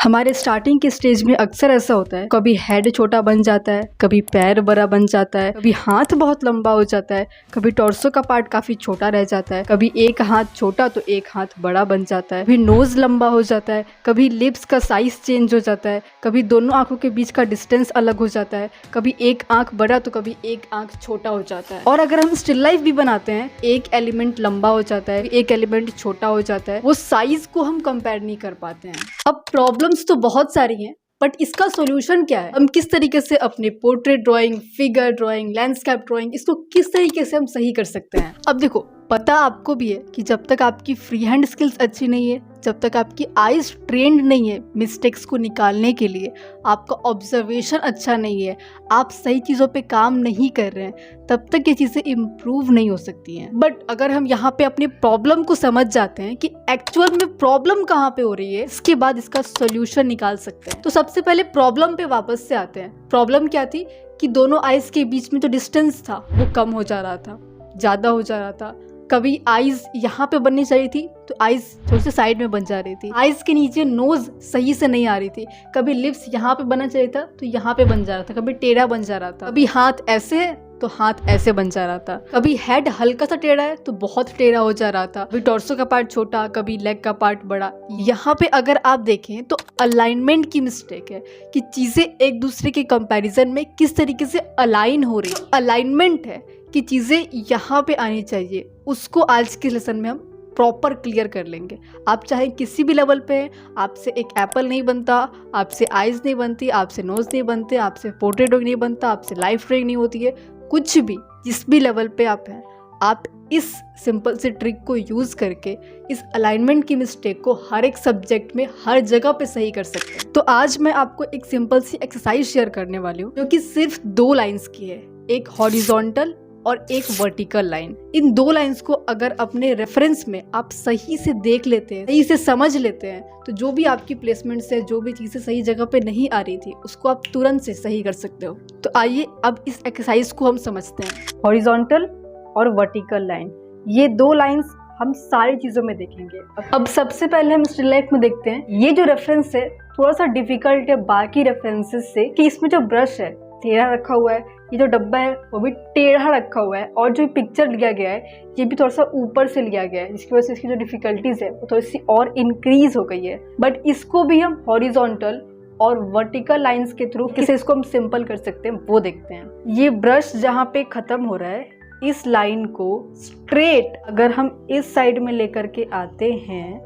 हमारे स्टार्टिंग के स्टेज में अक्सर ऐसा होता है, कभी हेड छोटा बन जाता है, कभी पैर बड़ा बन जाता है, कभी हाथ बहुत लंबा हो जाता है, कभी टॉर्सो का पार्ट काफी छोटा रह जाता है, कभी एक हाथ छोटा तो एक हाथ बड़ा बन जाता है, कभी नोज लंबा हो जाता है, कभी लिप्स का साइज चेंज हो जाता है, कभी दोनों आंखों के बीच का डिस्टेंस अलग हो जाता है, कभी एक आंख बड़ा तो कभी एक आंख छोटा हो जाता है। और अगर हम स्टिल लाइफ भी बनाते हैं, एक एलिमेंट लंबा हो जाता है, एक एलिमेंट छोटा हो जाता है, वो साइज को हम कंपेयर नहीं कर पाते हैं। अब प्रॉब्लम्स तो बहुत सारी हैं, बट इसका सॉल्यूशन क्या है? हम किस तरीके से अपने portrait drawing, figure drawing, landscape drawing, इसको किस तरीके से हम सही कर सकते हैं? अब देखो, पता आपको भी है कि जब तक आपकी फ्री हैंड स्किल्स अच्छी नहीं है, जब तक आपकी आईज ट्रेंड नहीं है मिस्टेक्स को निकालने के लिए, आपका ऑब्जर्वेशन अच्छा नहीं है, आप सही चीज़ों पे काम नहीं कर रहे हैं, तब तक ये चीज़ें इम्प्रूव नहीं हो सकती हैं। बट अगर हम यहाँ पे अपनी प्रॉब्लम को समझ जाते हैं कि एक्चुअल में प्रॉब्लम कहाँ पे हो रही है, इसके बाद इसका सोल्यूशन निकाल सकते हैं। तो सबसे पहले प्रॉब्लम पे वापस से आते हैं। प्रॉब्लम क्या थी कि दोनों आईज के बीच में जो डिस्टेंस था वो कम हो जा रहा था, ज़्यादा हो जा रहा था। कभी आईज यहाँ पे बननी चाहिए थी तो आईज थोड़ी सी साइड में बन जा रही थी, आईज के नीचे नोज सही से नहीं आ रही थी, कभी लिप्स यहाँ पे बनना चाहिए था तो यहाँ पे बन जा रहा था, कभी टेढ़ा बन जा रहा था, कभी हाथ ऐसे है तो हाथ ऐसे बन जा रहा था, कभी हेड हल्का सा टेढ़ा है तो बहुत टेढ़ा हो जा रहा था, कभी टॉर्सो का पार्ट छोटा, कभी लेग का पार्ट बड़ा। यहाँ पे अगर आप देखें तो अलाइनमेंट की मिस्टेक है कि चीजें एक दूसरे के कंपैरिजन में किस तरीके से अलाइन हो रही है। अलाइनमेंट है कि चीजें यहाँ पे आनी चाहिए, उसको आज के लेसन में हम प्रॉपर क्लियर कर लेंगे। आप चाहे किसी भी लेवल पे हैं, आपसे एक एप्पल नहीं बनता, आपसे आइज नहीं बनती, आपसे नोज नहीं बनते, आपसे पोर्ट्रेट ड्राइंग नहीं बनता, आपसे लाइफ ड्राइंग नहीं होती है, कुछ भी जिस भी लेवल पे आप हैं, आप इस सिंपल से ट्रिक को यूज करके इस अलाइनमेंट की मिस्टेक को हर एक सब्जेक्ट में हर जगह पे सही कर सकते हैं। तो आज मैं आपको एक सिंपल सी एक्सरसाइज शेयर करने वाली हूँ जो कि सिर्फ 2 लाइंस की है, एक हॉरिजॉन्टल और एक वर्टिकल लाइन। इन 2 लाइंस को अगर अपने रेफरेंस में आप सही से देख लेते हैं, सही से समझ लेते हैं, तो जो भी आपकी प्लेसमेंट से जो भी चीजें सही जगह पे नहीं आ रही थी उसको आप तुरंत से सही कर सकते हो। तो आइए अब इस एक्सरसाइज को हम समझते हैं। हॉरिजॉन्टल और वर्टिकल लाइन, ये 2 लाइंस हम सारी चीजों में देखेंगे। अब सबसे पहले हम स्टिल लाइफ में देखते हैं। ये जो रेफरेंस है थोड़ा सा डिफिकल्ट है बाकी रेफरेंसेस से कि इसमें जो ब्रश है टेढ़ा रखा हुआ है, ये जो डब्बा है वो भी टेढ़ा रखा हुआ है, और जो पिक्चर लिया गया है ये भी थोड़ा सा ऊपर से लिया गया है, जिसकी वजह से इसकी जो डिफिकल्टीज है वो थोड़ी सी और इंक्रीज हो गई है। बट इसको भी हम हॉरिजॉन्टल और वर्टिकल लाइंस के थ्रू कैसे इसको हम सिंपल कर सकते हैं वो देखते हैं। ये ब्रश जहाँ पे खत्म हो रहा है, इस लाइन को स्ट्रेट अगर हम इस साइड में लेकर के आते हैं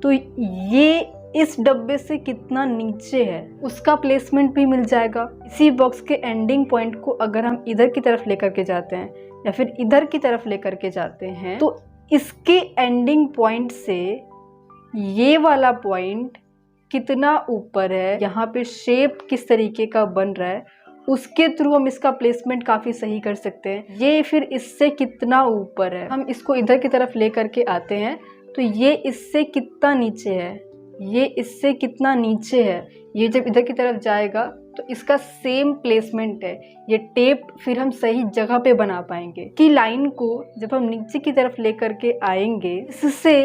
तो ये इस डब्बे से कितना नीचे है उसका प्लेसमेंट भी मिल जाएगा। इसी बॉक्स के एंडिंग पॉइंट को अगर हम इधर की तरफ लेकर के जाते हैं या फिर इधर की तरफ लेकर के जाते हैं तो इसके एंडिंग पॉइंट से ये वाला पॉइंट कितना ऊपर है, यहाँ पे शेप किस तरीके का बन रहा है, उसके थ्रू हम इसका प्लेसमेंट काफ़ी सही कर सकते हैं। ये फिर इससे कितना ऊपर है, हम इसको इधर की तरफ लेकर के आते हैं तो ये इससे कितना नीचे है, ये इससे कितना नीचे है, ये जब इधर की तरफ जाएगा तो इसका सेम प्लेसमेंट है। ये टेप फिर हम सही जगह पे बना पाएंगे कि लाइन को जब हम नीचे की तरफ लेकर के आएंगे, इससे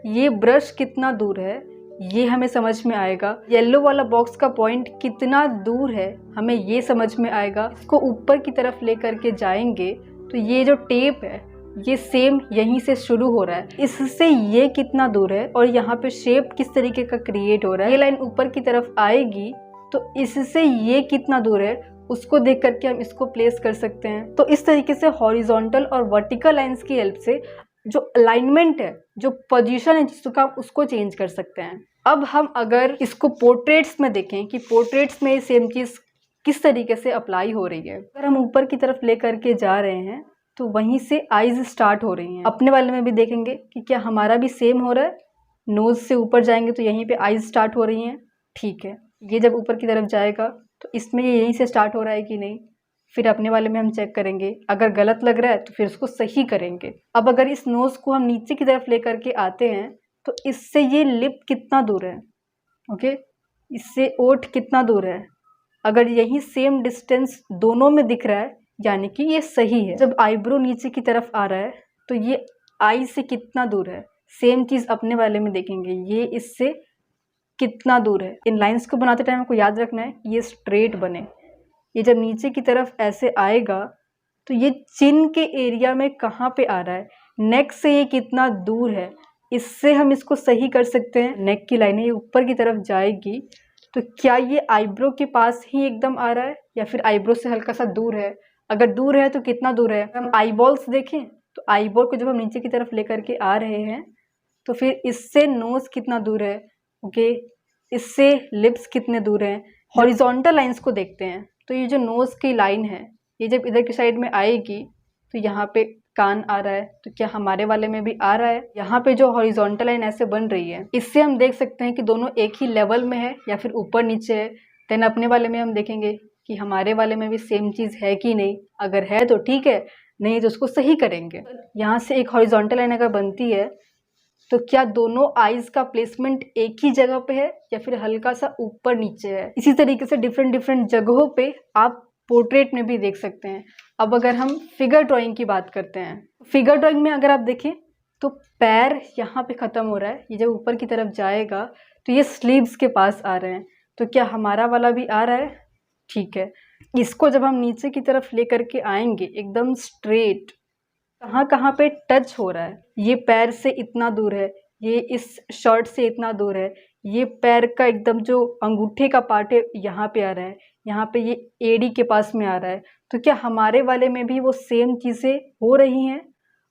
ये ब्रश कितना दूर है ये हमें समझ में आएगा। येलो वाला बॉक्स का पॉइंट कितना दूर है हमें ये समझ में आएगा। इसको ऊपर की तरफ लेकर के जाएंगे तो ये जो टेप है ये सेम यहीं से शुरू हो रहा है, इससे ये कितना दूर है और यहाँ पे शेप किस तरीके का क्रिएट हो रहा है। ये लाइन ऊपर की तरफ आएगी तो इससे ये कितना दूर है उसको देख करके हम इसको प्लेस कर सकते हैं। तो इस तरीके से हॉरिजॉन्टल और वर्टिकल लाइंस की हेल्प से जो अलाइनमेंट है, जो पोजीशन है जिसका उसको चेंज कर सकते हैं। अब हम अगर इसको पोर्ट्रेट्स में देखें कि पोर्ट्रेट्स में सेम चीज़ किस तरीके से अप्लाई हो रही है। अगर हम ऊपर की तरफ ले करके जा रहे हैं तो वहीं से आईज स्टार्ट हो रही हैं। अपने वाले में भी देखेंगे कि क्या हमारा भी सेम हो रहा है। नोज से ऊपर जाएंगे तो यहीं पे आईज स्टार्ट हो रही हैं, ठीक है। ये जब ऊपर की तरफ जाएगा तो इसमें ये यहीं से स्टार्ट हो रहा है कि नहीं, फिर अपने वाले में हम चेक करेंगे। अगर गलत लग रहा है तो फिर उसको सही करेंगे। अब अगर इस नोज को हम नीचे की तरफ ले करके आते हैं तो इससे ये लिप कितना दूर है, ओके, इससे ओठ कितना दूर है। अगर यही सेम डिस्टेंस दोनों में दिख रहा है यानी कि ये सही है। जब आईब्रो नीचे की तरफ आ रहा है तो ये आई से कितना दूर है, सेम चीज़ अपने वाले में देखेंगे, ये इससे कितना दूर है। इन लाइंस को बनाते टाइम आपको याद रखना है कि ये स्ट्रेट बने। ये जब नीचे की तरफ ऐसे आएगा तो ये चिन के एरिया में कहाँ पे आ रहा है, नेक से ये कितना दूर है, इससे हम इसको सही कर सकते हैं। नेक की लाइन ये ऊपर की तरफ जाएगी तो क्या ये आईब्रो के पास ही एकदम आ रहा है या फिर आईब्रो से हल्का सा दूर है? अगर दूर है तो कितना दूर है? हम आईबॉल्स देखें तो आईबॉल को जब हम नीचे की तरफ लेकर के आ रहे हैं तो फिर इससे नोज कितना दूर है, ओके, इससे लिप्स कितने दूर हैं। हॉरिजॉन्टल लाइंस को देखते हैं तो ये जो नोज की लाइन है ये जब इधर की साइड में आएगी तो यहाँ पे कान आ रहा है, तो क्या हमारे वाले में भी आ रहा है? यहाँ पे जो हॉरिजॉन्टल लाइन ऐसे बन रही है इससे हम देख सकते हैं कि दोनों एक ही लेवल में है या फिर ऊपर नीचे है। देन अपने वाले में हम देखेंगे कि हमारे वाले में भी सेम चीज़ है कि नहीं। अगर है तो ठीक है, नहीं तो उसको सही करेंगे। यहाँ से एक हॉरिजॉन्टल लाइन अगर बनती है तो क्या दोनों आईज का प्लेसमेंट एक ही जगह पे है या फिर हल्का सा ऊपर नीचे है? इसी तरीके से डिफरेंट डिफरेंट जगहों पे आप पोर्ट्रेट में भी देख सकते हैं। अब अगर हम फिगर ड्राइंग की बात करते हैं, फिगर ड्राइंग में अगर आप देखें तो पैर यहाँ पे ख़त्म हो रहा है, ये जब ऊपर की तरफ जाएगा तो ये स्लीव्स के पास आ रहे हैं। तो क्या हमारा वाला भी आ रहा है? ठीक है। इसको जब हम नीचे की तरफ ले करके आएंगे एकदम स्ट्रेट, कहाँ कहाँ पे टच हो रहा है, ये पैर से इतना दूर है, ये इस शर्ट से इतना दूर है, ये पैर का एकदम जो अंगूठे का पार्ट है यहाँ पे आ रहा है, यहाँ पे ये एड़ी के पास में आ रहा है। तो क्या हमारे वाले में भी वो सेम चीज़ें हो रही हैं?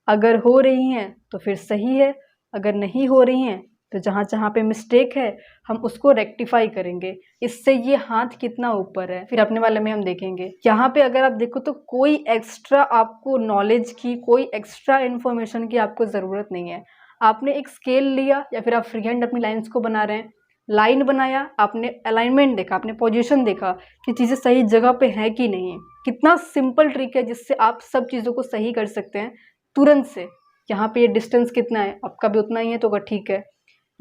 अगर हो रही हैं तो फिर सही है, अगर नहीं हो रही हैं तो जहाँ जहाँ पे मिस्टेक है हम उसको रेक्टिफाई करेंगे। इससे ये हाथ कितना ऊपर है फिर अपने वाले में हम देखेंगे। यहाँ पे अगर आप देखो तो कोई एक्स्ट्रा आपको नॉलेज की, कोई एक्स्ट्रा इन्फॉर्मेशन की आपको ज़रूरत नहीं है। आपने एक स्केल लिया या फिर आप फ्री हैंड अपनी लाइन्स को बना रहे हैं, लाइन बनाया, आपने अलाइनमेंट देखा, आपने पोजीशन देखा कि चीज़ें सही जगह पे हैं कि नहीं। कितना सिंपल ट्रिक है जिससे आप सब चीज़ों को सही कर सकते हैं तुरंत से। यहाँ पे ये डिस्टेंस कितना है, आपका भी उतना ही है तो अगर ठीक है।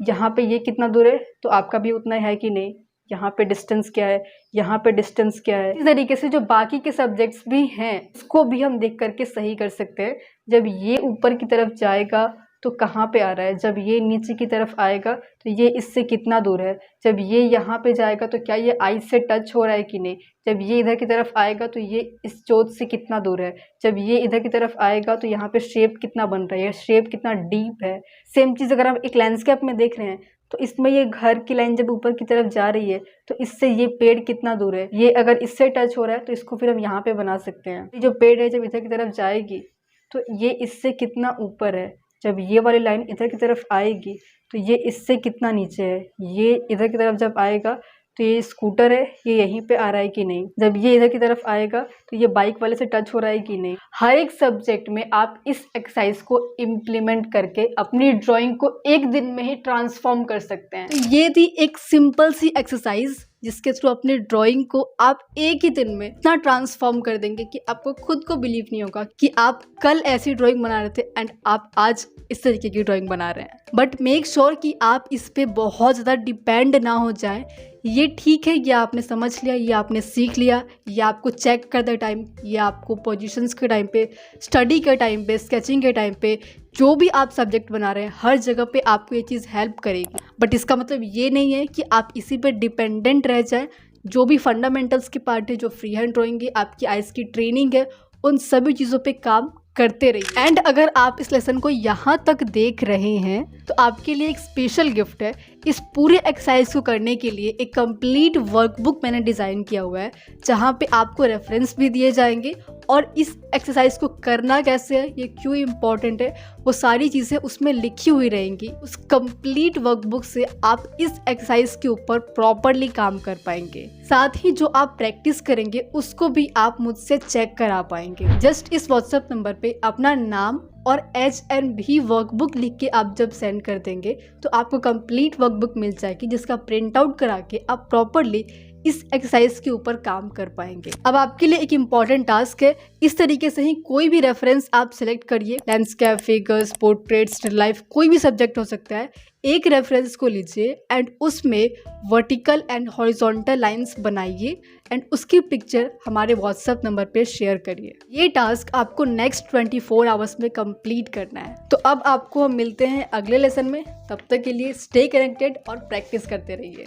यहाँ पे ये कितना दूर है तो आपका भी उतना है कि नहीं। यहाँ पे डिस्टेंस क्या है, यहाँ पे डिस्टेंस क्या है। इस तरीके से जो बाकी के सब्जेक्ट्स भी हैं उसको भी हम देख करके सही कर सकते हैं। जब ये ऊपर की तरफ जाएगा तो कहाँ पे आ रहा है, जब ये नीचे की तरफ आएगा तो ये इससे कितना दूर है, जब ये यहाँ पे जाएगा तो क्या ये आई से टच हो रहा है कि नहीं, जब ये इधर की तरफ आएगा तो ये इस चोट से कितना दूर है, जब ये इधर की तरफ आएगा तो यहाँ पे शेप कितना बन रहा है, शेप कितना डीप है। सेम चीज़ अगर आप एक लैंडस्केप में देख रहे हैं तो इसमें ये घर की लाइन जब ऊपर की तरफ जा रही है तो इससे ये पेड़ कितना दूर है, ये अगर इससे टच हो रहा है तो इसको फिर हम यहाँ पे बना सकते हैं। ये जो पेड़ है जब इधर की तरफ जाएगी तो ये इससे कितना ऊपर है, जब ये वाली लाइन इधर की तरफ आएगी तो ये इससे कितना नीचे है, ये इधर की तरफ जब आएगा तो ये स्कूटर है ये यहीं पे आ रहा है कि नहीं, जब ये इधर की तरफ आएगा तो ये बाइक वाले से टच हो रहा है कि नहीं। हर एक सब्जेक्ट में आप इस एक्सरसाइज को इम्प्लीमेंट करके अपनी ड्राइंग को एक दिन में ही ट्रांसफॉर्म कर सकते हैं। तो ये थी एक सिंपल सी एक्सरसाइज जिसके थ्रू अपने ड्राइंग को आप एक ही दिन में इतना ट्रांसफॉर्म कर देंगे कि आपको खुद को बिलीव नहीं होगा कि आप कल ऐसी ड्राइंग बना रहे थे एंड आप आज इस तरीके की ड्राइंग बना रहे हैं। बट मेक श्योर कि आप इस पे बहुत ज़्यादा डिपेंड ना हो जाए। ये ठीक है, ये आपने समझ लिया, ये आपने सीख लिया, ये आपको चेक करते टाइम, ये आपको पोजीशंस के टाइम पे, स्टडी के टाइम पे, स्केचिंग के टाइम पे, जो भी आप सब्जेक्ट बना रहे हैं हर जगह पे आपको ये चीज़ हेल्प करेगी। बट इसका मतलब ये नहीं है कि आप इसी पे डिपेंडेंट रह जाएं। जो भी फंडामेंटल्स की पार्ट है, जो फ्री हैंड ड्राइंग है, आपकी आइज़ की ट्रेनिंग है, उन सभी चीज़ों पे काम करते रहिए। एंड अगर आप इस लेसन को यहाँ तक देख रहे हैं तो आपके लिए एक स्पेशल गिफ्ट है। इस पूरे एक्सरसाइज को करने के लिए एक कंप्लीट वर्कबुक मैंने डिज़ाइन किया हुआ है जहाँ पे आपको रेफरेंस भी दिए जाएंगे और इस एक्सरसाइज को करना कैसे है, ये क्यों इम्पॉर्टेंट है, वो सारी चीज़ें उसमें लिखी हुई रहेंगी। उस कंप्लीट वर्कबुक से आप इस एक्सरसाइज के ऊपर प्रॉपरली काम कर पाएंगे। साथ ही जो आप प्रैक्टिस करेंगे उसको भी आप मुझसे चेक करा पाएंगे। जस्ट इस व्हाट्सएप नंबर पे अपना नाम और HNB वर्कबुक लिख के आप जब सेंड कर देंगे तो आपको कंप्लीट वर्कबुक मिल जाएगी जिसका प्रिंट आउट करा के आप प्रॉपरली इस एक्सरसाइज के ऊपर काम कर पाएंगे। अब आपके लिए एक इम्पॉर्टेंट टास्क है, इस तरीके से ही कोई भी रेफरेंस आप सिलेक्ट करिए, landscape, figures, portrait, still life, कोई भी सब्जेक्ट हो सकता है। एक रेफरेंस को लीजिए एंड उसमें वर्टिकल एंड हॉरिजॉन्टल लाइंस बनाइए एंड उसकी पिक्चर हमारे व्हाट्सएप नंबर पे शेयर करिए। ये टास्क आपको नेक्स्ट 24 आवर्स में कंप्लीट करना है। तो अब आपको हम मिलते हैं अगले लेसन में। तब तक के लिए स्टे कनेक्टेड और प्रैक्टिस करते रहिए।